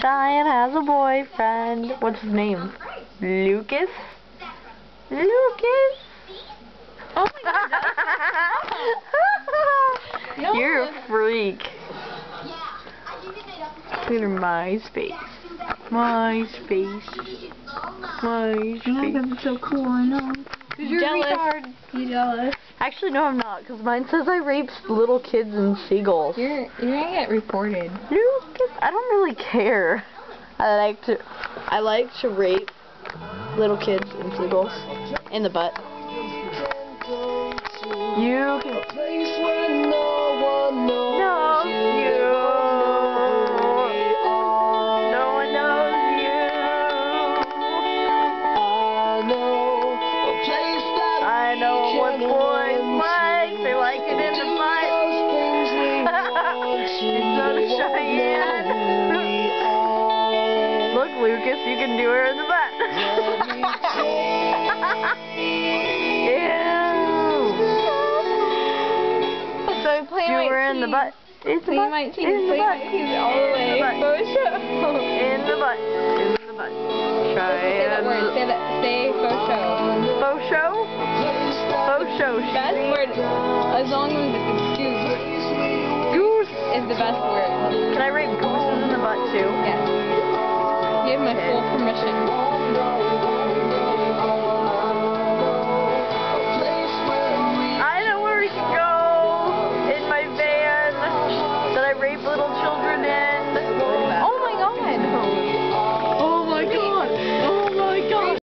Cheyenne has a boyfriend. What's his name? Lucas? Lucas? Oh my god. No. You're a freak. Look at MySpace. MySpace. MySpace. That's so cool, I know. You're jealous. retard. You jealous? Actually, no, I'm not, because mine says I raped little kids and seagulls. You're gonna get reported. Lucas, I don't really care. I like to rape little kids and seagulls in the butt. You can. No, you. No one knows you. I know what boys like. They like it in the butt. It's so Cheyenne. Look, Lucas, you can do her in the butt. Do her in the butt. It's the butt. In the butt. All the way. In the butt. In the butt. Say that word. Say faux show. Faux show? Faux show. Best word. As long as it's goose. Goose is the best word. Can I rape gooses in the butt too? Yes. You have my full permission.